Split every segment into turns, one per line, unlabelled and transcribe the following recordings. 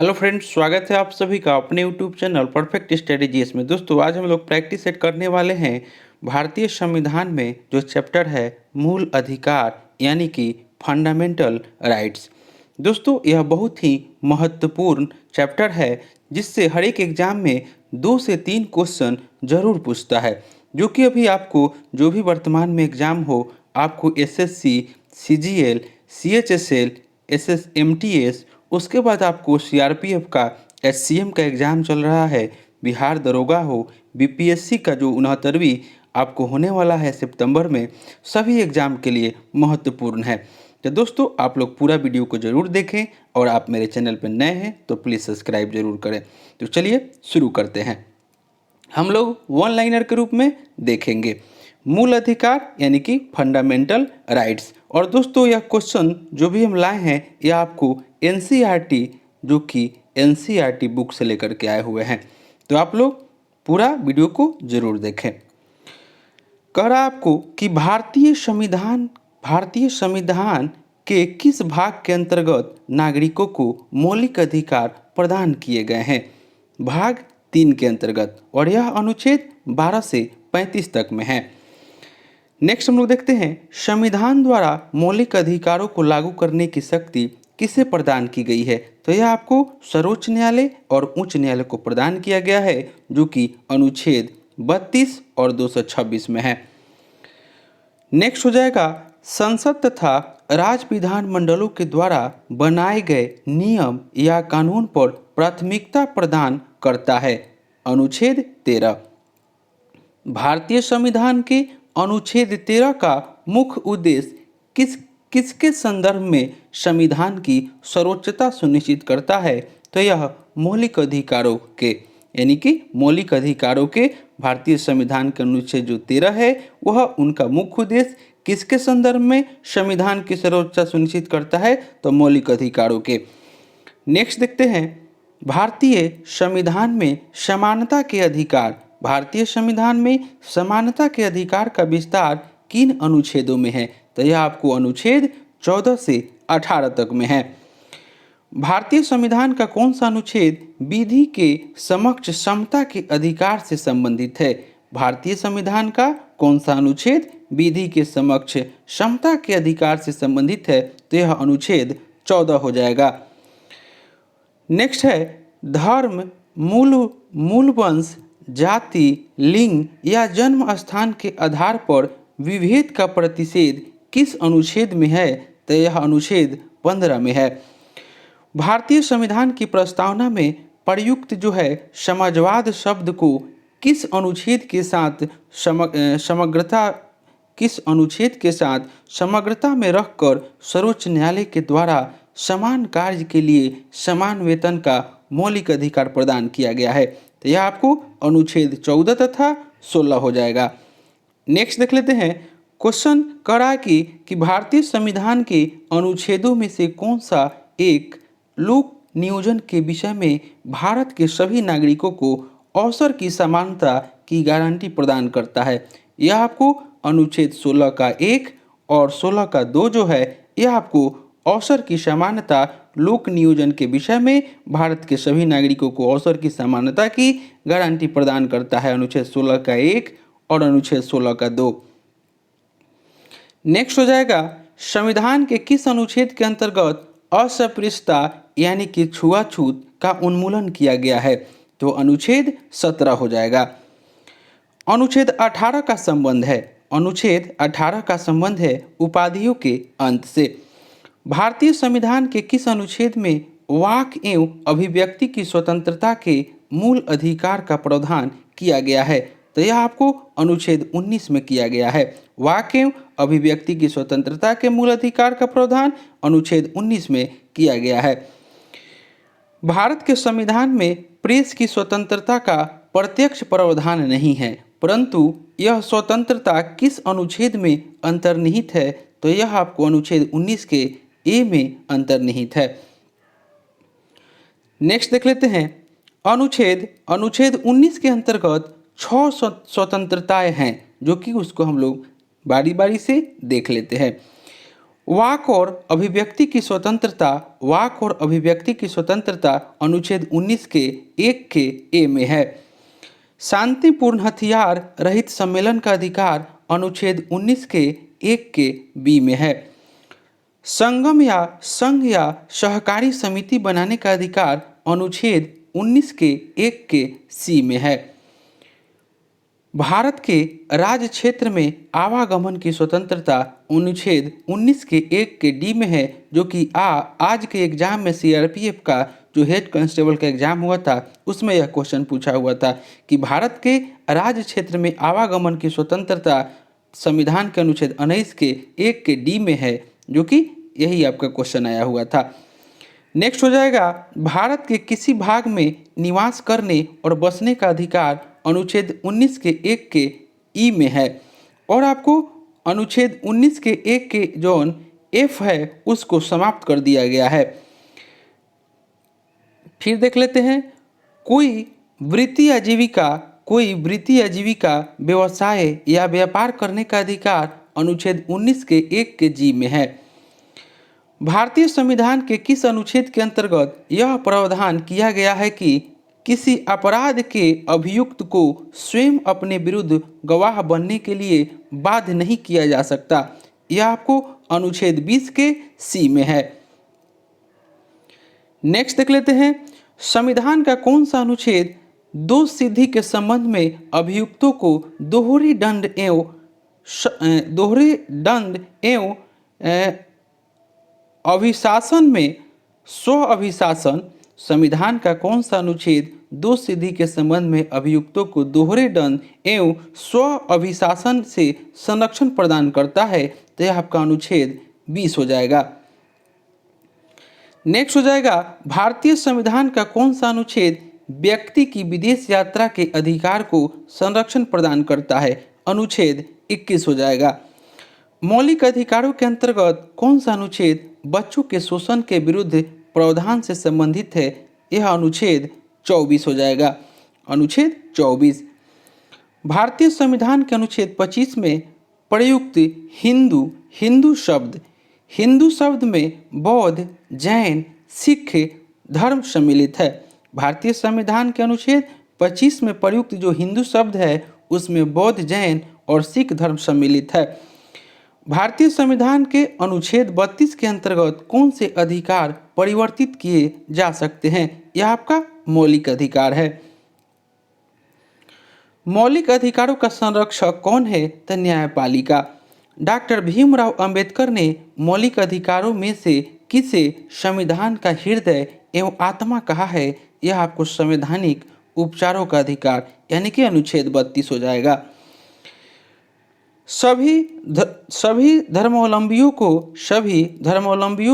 Hello friends, स्वागत है आप सभी का अपने यूट्यूब चैनल परफेक्ट स्ट्रेटेजीज में। दोस्तों, आज हम लोग प्रैक्टिस सेट करने वाले हैं भारतीय संविधान में जो चैप्टर है मूल अधिकार यानी कि फंडामेंटल राइट्स। दोस्तों, यह बहुत ही महत्वपूर्ण चैप्टर है जिससे हर एक एग्जाम में 2 से 3 क्वेश्चन जरूर पूछता है, जो कि अभी आपको जो भी वर्तमान में एग्जाम हो, आपको एसएससी, सीजीएल, सीएचएसएल, एसएसएमटीएस, उसके बाद आपको सीआरपीएफ का, एससीएम का एग्ज़ाम चल रहा है, बिहार दरोगा हो, बीपीएससी का जो 69वीं आपको होने वाला है सितंबर में, सभी एग्ज़ाम के लिए महत्वपूर्ण है। तो दोस्तों, आप लोग पूरा वीडियो को ज़रूर देखें और आप मेरे चैनल पर नए हैं तो प्लीज़ सब्सक्राइब ज़रूर करें। तो चलिए शुरू करते हैं। हम लोग वन लाइनर के रूप में देखेंगे मूल अधिकार यानी कि फंडामेंटल राइट्स। और दोस्तों, यह क्वेश्चन जो भी हम लाए हैं यह आपको एनसीईआरटी जो कि एनसीईआरटी बुक से लेकर के आए हुए हैं। तो आप लोग पूरा वीडियो को जरूर देखें। कह रहा आपको कि भारतीय संविधान के किस भाग के अंतर्गत नागरिकों को मौलिक अधिकार प्रदान किए गए हैं। भाग 3 के अंतर्गत, और यह अनुच्छेद 12 से 35 तक में है। नेक्स्ट हम लोग देखते हैं संविधान द्वारा मौलिक अधिकारों को लागू करने की शक्ति किसे प्रदान की गई है। तो यह आपको सर्वोच्च न्यायालय और उच्च न्यायालय को प्रदान किया गया है, जो कि अनुच्छेद 32 और 226 में है। नेक्स्ट हो जाएगा संसद तथा राज्य विधानमंडलों के द्वारा बनाए गए नियम या कानून पर प्राथमिकता प्रदान करता है। अनुच्छेद 13। भारतीय संविधान के अनुच्छेद 13 का मुख्य उद्देश्य किसके संदर्भ में संविधान की सर्वोच्चता सुनिश्चित करता है। तो यह मौलिक अधिकारों के यानी कि मौलिक अधिकारों के भारतीय संविधान के अनुच्छेद जो 13 है वह उनका मुख्य उद्देश्य किसके संदर्भ में संविधान की सर्वोच्चता सुनिश्चित करता है। तो मौलिक अधिकारों के। नेक्स्ट देखते हैं भारतीय संविधान में समानता के अधिकार। भारतीय संविधान में समानता के अधिकार का विस्तार किन अनुच्छेदों में है। तो यह आपको अनुच्छेद 14 से 18 तक में है। भारतीय संविधान का कौन सा अनुच्छेद विधि के समक्ष समता के अधिकार से संबंधित है। भारतीय संविधान का कौन सा अनुच्छेद विधि के समक्ष समता के अधिकार से संबंधित है। तो यह अनुच्छेद 14 हो जाएगा। नेक्स्ट है धर्म, मूल वंश, जाति, लिंग या जन्म स्थान के आधार पर विभेद का प्रतिषेध किस अनुच्छेद में है। तो यह अनुच्छेद 15 में है। भारतीय संविधान की प्रस्तावना में प्रयुक्त जो है समाजवाद शब्द को किस अनुच्छेद के साथ समग्रता में रखकर सर्वोच्च न्यायालय के द्वारा समान कार्य के लिए समान वेतन का मौलिक अधिकार प्रदान किया गया है। तो यह आपको अनुच्छेद 14 तथा 16 हो जाएगा। नेक्स्ट देख लेते हैं क्वेश्चन करा कि भारतीय संविधान के अनुच्छेदों में से कौन सा एक लोक नियोजन के विषय में भारत के सभी नागरिकों को अवसर की समानता की गारंटी प्रदान करता है। यह आपको अनुच्छेद 16 का 1 और 16 का 2 जो है यह आपको अवसर की समानता लोक नियोजन के विषय में भारत के सभी नागरिकों को अवसर की समानता की गारंटी प्रदान करता है। अनुच्छेद 16 का 1 और अनुच्छेद 16 का 2। नेक्स्ट हो जाएगा संविधान के किस अनुच्छेद के अंतर्गत अस्पृश्यता यानी कि छुआछूत का उन्मूलन किया गया है। तो अनुच्छेद 17 हो जाएगा। अनुच्छेद 18 का संबंध है उपाधियों के अंत से। भारतीय संविधान के किस अनुच्छेद में वाक एवं अभिव्यक्ति की स्वतंत्रता के मूल अधिकार का प्रावधान किया गया है। तो यह आपको अनुच्छेद 19 में किया गया है। वाक एवं अभिव्यक्ति की स्वतंत्रता के मूल अधिकार का प्रावधान अनुच्छेद 19 में किया गया है। भारत के संविधान में प्रेस की स्वतंत्रता का प्रत्यक्ष प्रावधान नहीं है, परंतु यह स्वतंत्रता किस अनुच्छेद में अंतर्निहित है। तो यह आपको अनुच्छेद 19 के ए में अंतर्निहित है। नेक्स्ट देख लेते हैं अनुच्छेद 19 के अंतर्गत 6 स्वतंत्रताएं हैं, जो कि उसको हम लोग बारी बारी से देख लेते हैं। वाक और अभिव्यक्ति की स्वतंत्रता, वाक और अभिव्यक्ति की स्वतंत्रता अनुच्छेद 19 के 1 के ए में है। शांतिपूर्ण हथियार रहित सम्मेलन का अधिकार अनुच्छेद 19 के 1 के बी में है। संगम या संघ या सहकारी समिति बनाने का अधिकार अनुच्छेद 19 के 1 के सी में है। भारत के राज्य क्षेत्र में आवागमन की स्वतंत्रता अनुच्छेद 19 के 1 के डी में है, जो कि आज के एग्जाम में सीआरपीएफ का जो हेड कांस्टेबल का एग्जाम हुआ था उसमें यह क्वेश्चन पूछा हुआ था कि भारत के राज्य क्षेत्र में आवागमन की स्वतंत्रता संविधान के अनुच्छेद 19 के 1 के डी में है, जो कि यही आपका क्वेश्चन आया हुआ था। नेक्स्ट हो जाएगा, भारत के किसी भाग में निवास करने और बसने का अधिकार अनुच्छेद 19 के 1 के ई में है, और आपको अनुच्छेद 19 के 1 के जोन एफ है उसको समाप्त कर दिया गया है। फिर देख लेते हैं, कोई वृत्ति या जीविका व्यवसाय या व्यापार करने का अधिकार अनुच्छेद 19 के 1 के जी में है। भारतीय संविधान के किस अनुच्छेद के अंतर्गत यह प्रावधान किया गया है कि किसी अपराध के अभियुक्त को स्वयं अपने विरुद्ध गवाह बनने के लिए बाध्य नहीं किया जा सकता? यह आपको अनुच्छेद 20 के सी में है। नेक्स्ट देख लेते हैं, संविधान का कौन सा अनुच्छेद दोष सिद्धि के संबंध में अभियुक्तों को दोहरे दंड एवं अभिशासन में स्व अभिशासन, संविधान का कौन सा अनुच्छेद दोष सिद्धि के संबंध में अभियुक्तों को दोहरे दंड एवं स्व अभिशासन से संरक्षण प्रदान करता है? तो यह आपका अनुच्छेद 20 हो जाएगा। नेक्स्ट हो जाएगा, भारतीय संविधान का कौन सा अनुच्छेद व्यक्ति की विदेश यात्रा के अधिकार को संरक्षण प्रदान करता है? अनुच्छेद 21 हो जाएगा। मौलिक अधिकारों के अंतर्गत कौन सा अनुच्छेद बच्चों के शोषण के विरुद्ध प्रावधान से संबंधित है? यह अनुच्छेद 24 हो जाएगा। अनुच्छेद 24। भारतीय संविधान के अनुच्छेद 25 में प्रयुक्त हिंदू शब्द में बौद्ध, जैन, सिख धर्म सम्मिलित है। भारतीय संविधान के अनुच्छेद 25 में प्रयुक्त जो हिंदू शब्द है उसमें बौद्ध, जैन और सिख धर्म सम्मिलित है। भारतीय संविधान के अनुच्छेद 32 के अंतर्गत कौन से अधिकार परिवर्तित किए जा सकते हैं? यह आपका मौलिक अधिकार है। मौलिक अधिकारों का संरक्षक कौन है? तो न्यायपालिका। डॉक्टर भीमराव अंबेडकर ने मौलिक अधिकारों में से किसे संविधान का हृदय एवं आत्मा कहा है? यह आपको संवैधानिक उपचारों का अधिकार यानी कि अनुच्छेद 32 हो जाएगा। सभी धर्मावलंबियों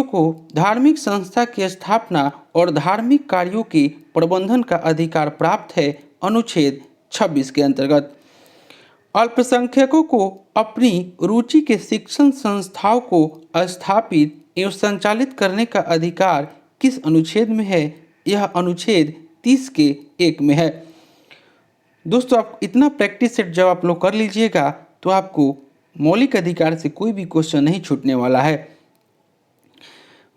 को धार्मिक संस्था की स्थापना और धार्मिक कार्यों के प्रबंधन का अधिकार प्राप्त है, अनुच्छेद 26 के अंतर्गत। अल्पसंख्यकों को अपनी रुचि के शिक्षण संस्थाओं को स्थापित एवं संचालित करने का अधिकार किस अनुच्छेद में है? यह अनुच्छेद 30 के 1 में है। दोस्तों, आप इतना प्रैक्टिस सेट जब आप लोग कर लीजिएगा तो आपको मौलिक अधिकार से कोई भी क्वेश्चन नहीं छूटने वाला है।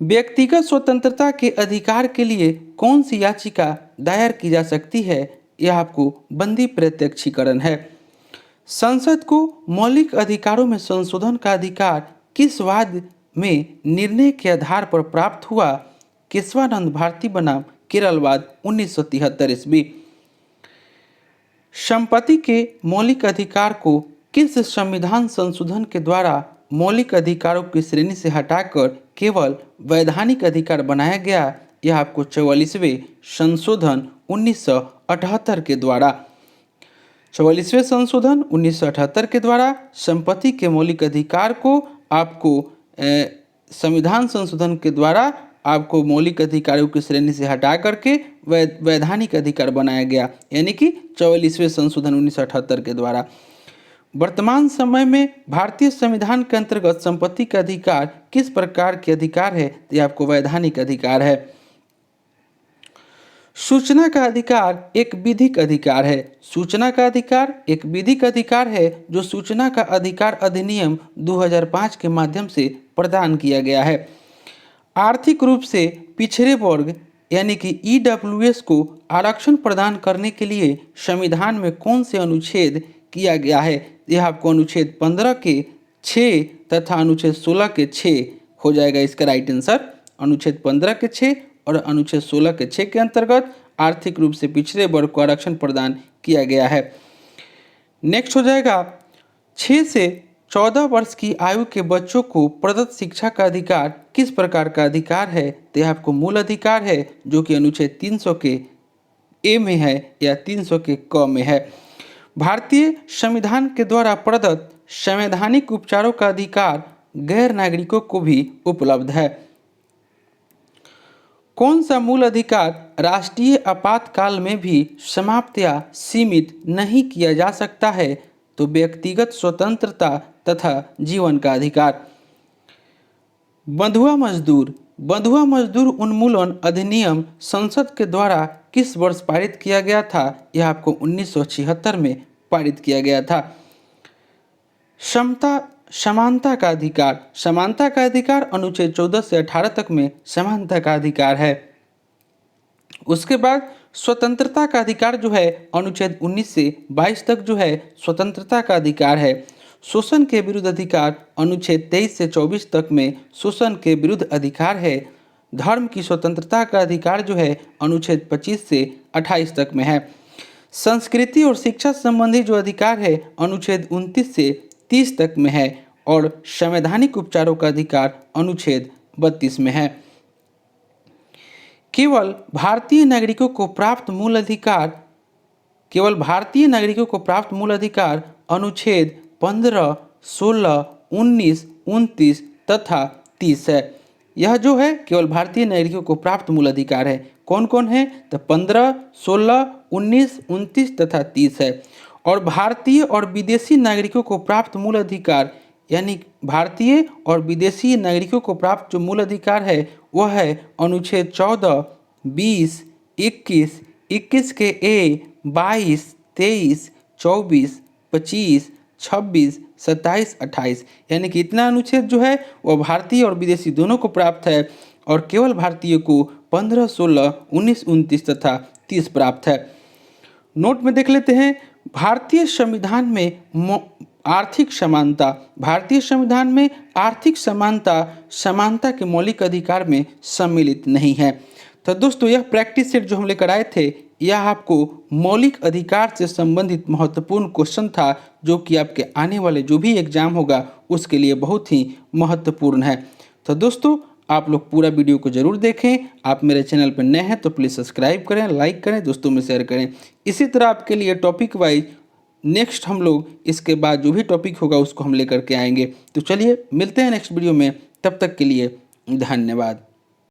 व्यक्तिगत स्वतंत्रता के अधिकार के लिए कौन सी याचिका दायर की जा सकती है? यह आपको बंदी प्रत्यक्षीकरण है। संसद को मौलिक अधिकारों में संशोधन का अधिकार किस वाद में निर्णय के आधार पर प्राप्त हुआ? केशवानंद भारती बनाम केरलवाद 1973 ईस्वी। संपत्ति के मौलिक अधिकार को किस संविधान संशोधन के द्वारा मौलिक अधिकारों की श्रेणी से हटाकर केवल वैधानिक अधिकार बनाया गया? यह आपको 44वें संशोधन 1978 के द्वारा 44वें संशोधन 1978 के द्वारा संपत्ति के मौलिक अधिकार को आपको संविधान संशोधन के द्वारा आपको मौलिक अधिकारों की श्रेणी से हटा करके वैधानिक अधिकार बनाया गया, यानी कि 44वें संशोधन 1978 के द्वारा। वर्तमान समय में भारतीय संविधान के अंतर्गत संपत्ति का अधिकार किस प्रकार के अधिकार है? तो यह आपको वैधानिक अधिकार है। सूचना का अधिकार एक विधिक अधिकार है। सूचना का अधिकार एक विधिक अधिकार है जो सूचना का अधिकार अधिनियम 2005 के माध्यम से प्रदान किया गया है। आर्थिक रूप से पिछड़े वर्ग यानी कि ईडब्ल्यूएस को आरक्षण प्रदान करने के लिए संविधान में कौन से अनुच्छेद किया गया है? यह आपको अनुच्छेद 15 के 6 तथा अनुच्छेद 16 के 6 हो जाएगा इसका राइट आंसर। अनुच्छेद 15 के 6 और अनुच्छेद 16 के 6 के अंतर्गत आर्थिक रूप से पिछड़े वर्ग को आरक्षण प्रदान किया गया है। नेक्स्ट हो जाएगा 6 से 14 वर्ष की आयु के बच्चों को प्रदत्त शिक्षा का अधिकार किस प्रकार का अधिकार है? तो यह आपको मूल अधिकार है जो कि अनुच्छेद 300 के ए में है या 300 के क में है। भारतीय संविधान के द्वारा प्रदत्त संवैधानिक उपचारों का अधिकार गैर नागरिकों को भी उपलब्ध है। कौन सा मूल अधिकार राष्ट्रीय आपातकाल में भी समाप्त या सीमित नहीं किया जा सकता है? तो व्यक्तिगत स्वतंत्रता तथा जीवन का अधिकार। बंधुआ मजदूर उन्मूलन अधिनियम संसद के द्वारा किस वर्ष पारित किया गया था? यह आपको 1976 में पारित किया गया था। समानता का अधिकार अनुच्छेद 14 से 18 तक में समानता का अधिकार है। उसके बाद स्वतंत्रता का अधिकार जो है अनुच्छेद 19 से 22 तक जो है स्वतंत्रता का अधिकार है। शोषण के विरुद्ध अधिकार अनुच्छेद 23 से 24 तक में शोषण के विरुद्ध अधिकार है। धर्म की स्वतंत्रता का अधिकार जो है अनुच्छेद 25 से 28 तक में है। संस्कृति और शिक्षा संबंधी जो अधिकार है अनुच्छेद 29 से 30 तक में है और संवैधानिक उपचारों का अधिकार अनुच्छेद 32 में है। केवल भारतीय नागरिकों को प्राप्त मूल अधिकार अनुच्छेद 15, 16, 19, 29 तथा 30 है। यह जो है केवल भारतीय नागरिकों को प्राप्त मूल अधिकार है। कौन कौन है? तो 15, 16, 19, 29 तथा 30 है। और भारतीय और विदेशी नागरिकों को प्राप्त मूल अधिकार यानी भारतीय और विदेशी नागरिकों को प्राप्त जो मूल अधिकार है वह है अनुच्छेद 14, 20, 21, 21 के ए, 22, 23, 24, 25, 26, 27, 28 यानी कि इतना अनुच्छेद जो है वह भारतीय और विदेशी दोनों को प्राप्त है और केवल भारतीय को 15, 16, 19, 29 तथा 30 प्राप्त है। नोट में देख लेते हैं भारतीय संविधान में आर्थिक समानता के मौलिक अधिकार में सम्मिलित नहीं है। तो दोस्तों यह प्रैक्टिस सेट जो हम लेकर आए थे यह आपको मौलिक अधिकार से संबंधित महत्वपूर्ण क्वेश्चन था जो कि आपके आने वाले जो भी एग्जाम होगा उसके लिए बहुत ही महत्वपूर्ण है। तो दोस्तों आप लोग पूरा वीडियो को जरूर देखें। आप मेरे चैनल पर नए हैं तो प्लीज़ सब्सक्राइब करें, लाइक करें, दोस्तों में शेयर करें। इसी तरह आपके लिए टॉपिक वाइज नेक्स्ट हम लोग इसके बाद जो भी टॉपिक होगा उसको हम लेकर के आएंगे। तो चलिए मिलते हैं नेक्स्ट वीडियो में, तब तक के लिए धन्यवाद।